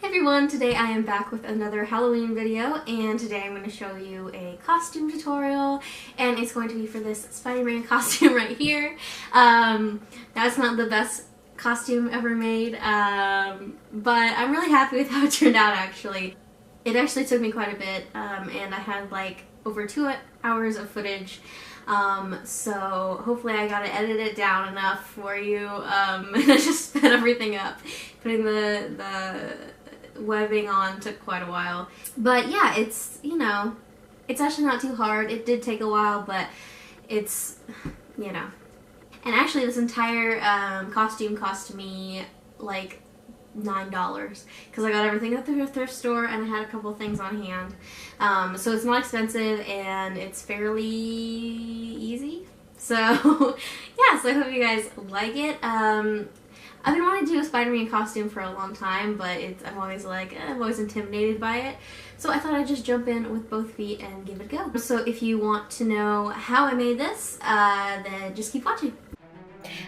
Everyone, today I am back with another Halloween video, and today I'm going to show you a costume tutorial, and it's going to be for this Spider-Man costume right here. That's not the best costume ever made, but I'm really happy with how it turned out actually. It actually took me quite a bit, and I had like over 2 hours of footage. So hopefully I got to edit it down enough for you, and I just sped everything up. Putting the webbing on took quite a while. But yeah, it's, you know, it's actually not too hard. It did take a while, but it's, you know. And actually this entire costume cost me like $9 because I got everything at the thrift store and I had a couple things on hand. So it's not expensive and it's fairly easy. So yeah, so I hope you guys like it. I've been wanting to do a Spider-Man costume for a long time, but I'm always intimidated by it. So I thought I'd just jump in with both feet and give it a go. So if you want to know how I made this, then just keep watching.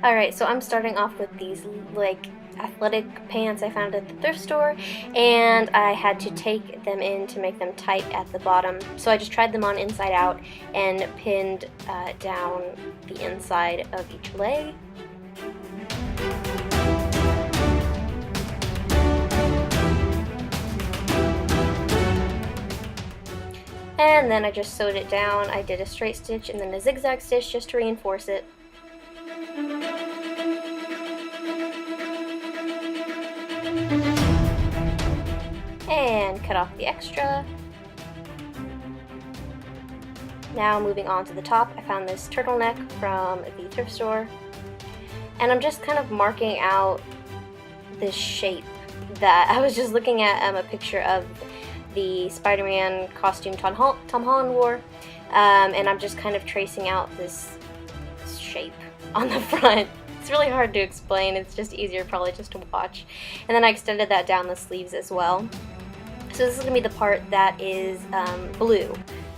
Alright, so I'm starting off with these like athletic pants I found at the thrift store, and I had to take them in to make them tight at the bottom. So I just tried them on inside out and pinned down the inside of each leg. And then I just sewed it down. I did a straight stitch and then a zigzag stitch just to reinforce it. And cut off the extra. Now moving on to the top, I found this turtleneck from the thrift store. And I'm just kind of marking out this shape that I was just looking at a picture of the Spider-Man costume Tom Holland wore, and I'm just kind of tracing out this shape on the front. It's really hard to explain, it's just easier probably just to watch. And then I extended that down the sleeves as well. So this is going to be the part that is blue.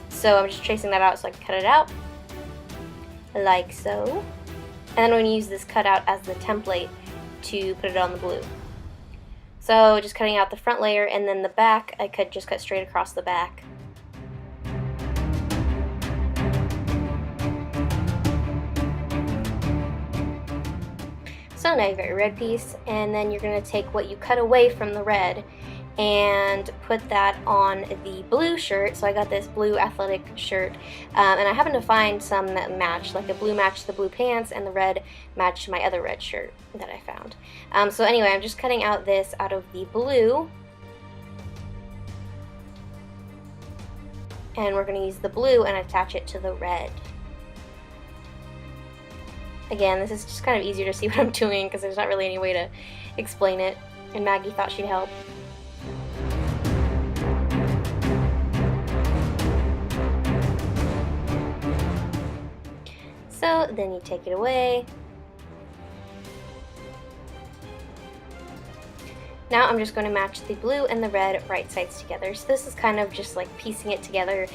So I'm just tracing that out so I can cut it out, like so. And then I'm going to use this cutout as the template to put it on the blue. So just cutting out the front layer, and then the back, I could just cut straight across the back. So now you've got your red piece, and then you're going to take what you cut away from the red and put that on the blue shirt. So I got this blue athletic shirt, and I happened to find some that matched, like the blue matched the blue pants and the red matched my other red shirt that I found. So anyway, I'm just cutting out this out of the blue, and we're going to use the blue and attach it to the red. Again, this is just kind of easier to see what I'm doing because there's not really any way to explain it, and Maggie thought she'd help. So then you take it away. Now I'm just going to match the blue and the red right sides together. So this is kind of just like piecing it together,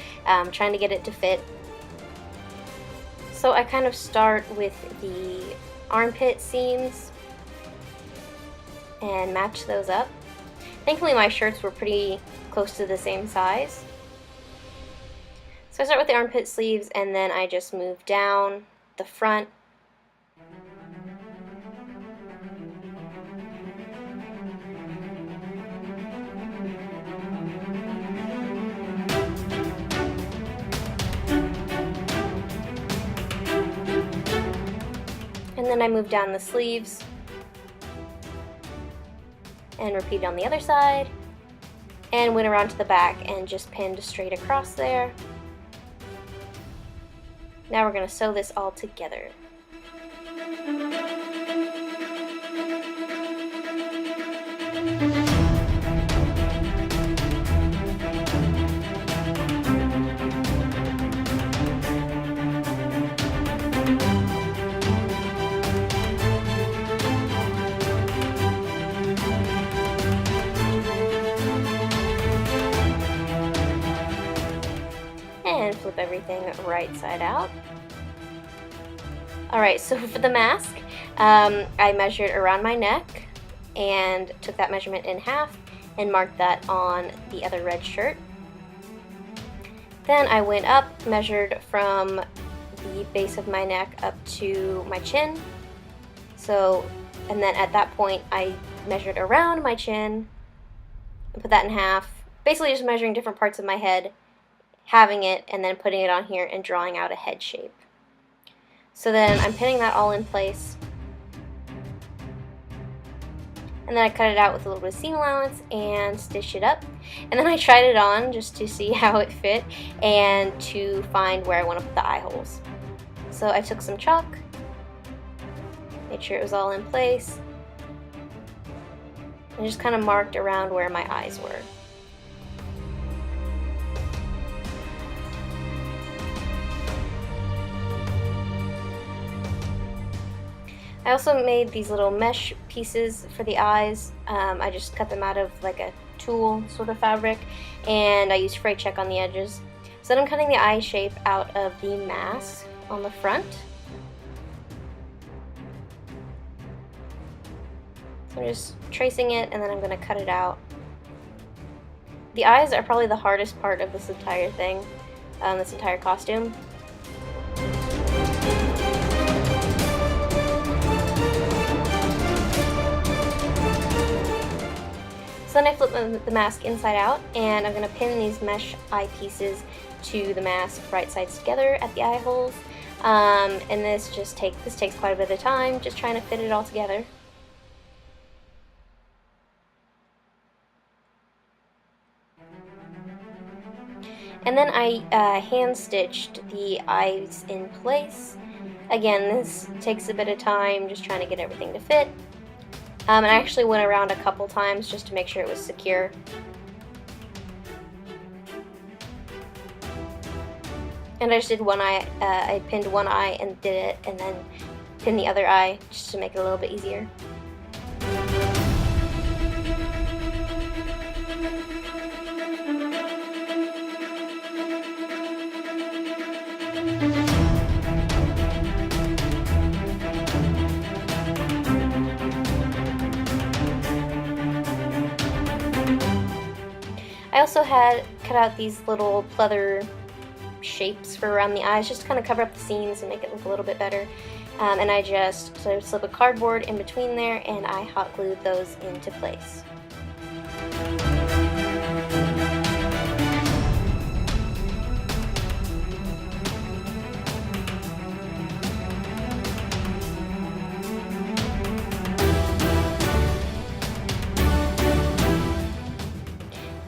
trying to get it to fit. So I kind of start with the armpit seams and match those up. Thankfully my shirts were pretty close to the same size. So I start with the armpit sleeves, and then I just move down the front. And then I move down the sleeves and repeat on the other side, and went around to the back and just pinned straight across there. Now we're going to sew this all together. And flip everything right side out. Alright, so for the mask, I measured around my neck and took that measurement in half and marked that on the other red shirt. Then I went up, measured from the base of my neck up to my chin. And then at that point I measured around my chin and put that in half, basically just measuring different parts of my head, having it, and then putting it on here and drawing out a head shape. So then I'm pinning that all in place, and then I cut it out with a little bit of seam allowance and stitched it up. And then I tried it on just to see how it fit and to find where I want to put the eye holes. So I took some chalk, made sure it was all in place, and just kind of marked around where my eyes were. I also made these little mesh pieces for the eyes. I just cut them out of like a tulle sort of fabric, and I used Fray Check on the edges. So then I'm cutting the eye shape out of the mask on the front. So I'm just tracing it, and then I'm going to cut it out. The eyes are probably the hardest part of this entire thing, this entire costume. So then I flip the mask inside out, and I'm going to pin these mesh eye pieces to the mask right sides together at the eye holes. And this takes quite a bit of time, just trying to fit it all together. And then I hand stitched the eyes in place. Again, this takes a bit of time, just trying to get everything to fit. And I actually went around a couple times just to make sure it was secure. And I just did one eye, I pinned one eye and did it, and then pinned the other eye just to make it a little bit easier. I also had cut out these little pleather shapes for around the eyes just to kind of cover up the seams and make it look a little bit better. And I just slip a cardboard in between there, and I hot glued those into place.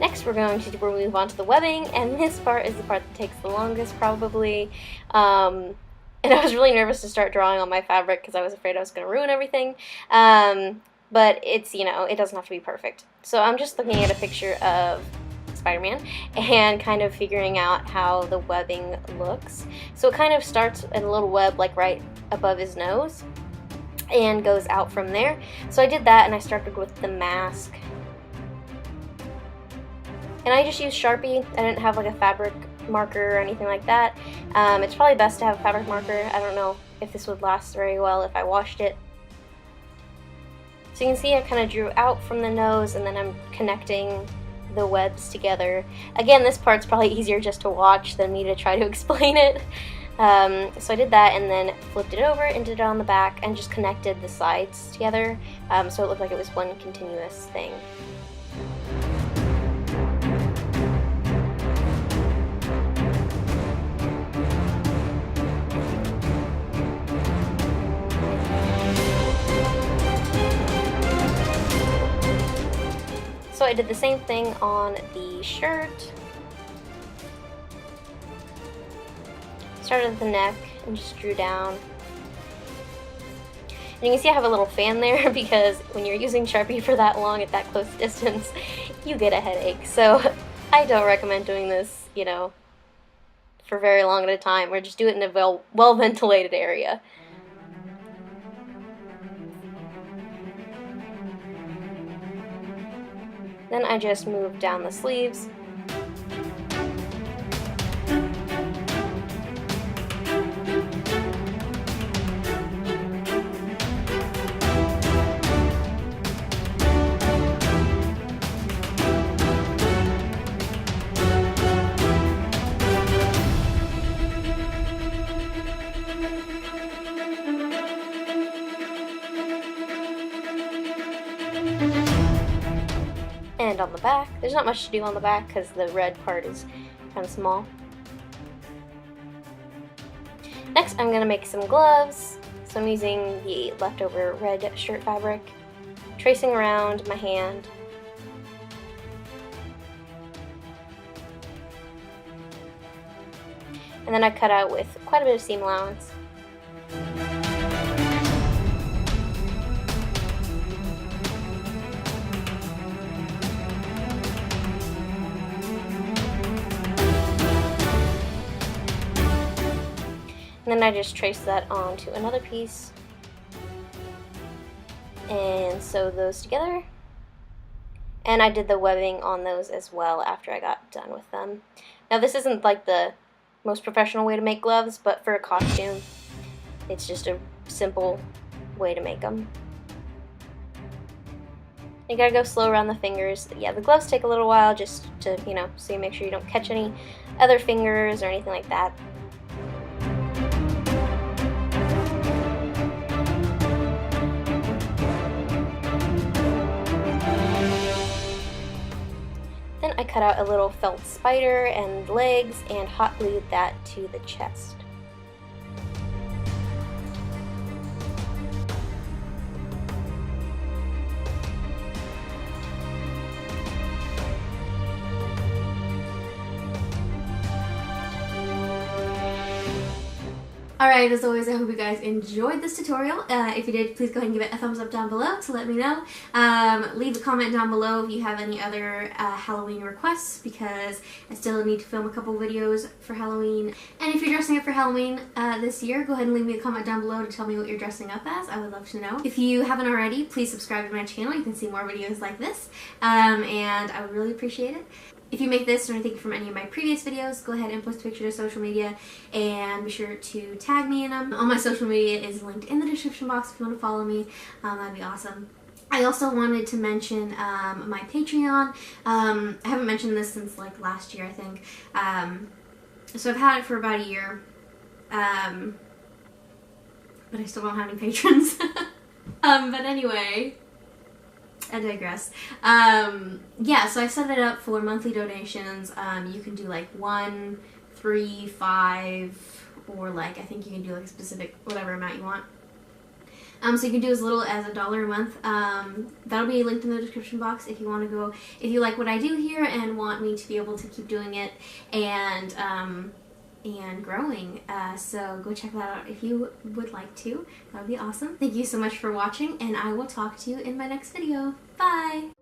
Next, we're going to move on to the webbing, and this part is the part that takes the longest, probably. And I was really nervous to start drawing on my fabric because I was afraid I was going to ruin everything. But it's, it doesn't have to be perfect. So I'm just looking at a picture of Spider-Man and kind of figuring out how the webbing looks. So it kind of starts in a little web like right above his nose and goes out from there. So I did that, and I started with the mask. And I just used Sharpie. I didn't have like a fabric marker or anything like that. It's probably best to have a fabric marker. I don't know if this would last very well if I washed it. So you can see I kind of drew out from the nose, and then I'm connecting the webs together. Again, this part's probably easier just to watch than me to try to explain it. So I did that, and then flipped it over and did it on the back and just connected the sides together, so it looked like it was one continuous thing. So I did the same thing on the shirt. Started at the neck and just drew down. And you can see I have a little fan there because when you're using Sharpie for that long at that close distance, you get a headache. So I don't recommend doing this, for very long at a time, or just do it in a well-ventilated area. Then I just moved down the sleeves. and on the back. There's not much to do on the back because the red part is kind of small. Next, I'm going to make some gloves. So I'm using the leftover red shirt fabric, tracing around my hand. And then I cut out with quite a bit of seam allowance. And then I just trace that onto another piece and sew those together. And I did the webbing on those as well after I got done with them. Now this isn't like the most professional way to make gloves, but for a costume, it's just a simple way to make them. You gotta go slow around the fingers. Yeah, the gloves take a little while just to, so you make sure you don't catch any other fingers or anything like that. Then I cut out a little felt spider and legs and hot glued that to the chest. Alright, as always, I hope you guys enjoyed this tutorial. If you did, please go ahead and give it a thumbs up down below to let me know. Leave a comment down below if you have any other Halloween requests, because I still need to film a couple videos for Halloween. And if you're dressing up for Halloween this year, go ahead and leave me a comment down below to tell me what you're dressing up as. I would love to know. If you haven't already, please subscribe to my channel. You can see more videos like this, and I would really appreciate it. If you make this or anything from any of my previous videos, go ahead and post a picture to social media and be sure to tag me in them. All my social media is linked in the description box if you want to follow me. That'd be awesome. I also wanted to mention my Patreon. I haven't mentioned this since like last year, I think. So I've had it for about a year, but I still don't have any patrons. But anyway, I digress. Yeah, so I set it up for monthly donations. You can do like 1, 3, 5, or like I think you can do like a specific whatever amount you want. So you can do as little as $1 a month. That'll be linked in the description box if you want to go. If you like what I do here and want me to be able to keep doing it and growing. So go check that out if you would like to. That would be awesome. Thank you so much for watching, and I will talk to you in my next video. Bye!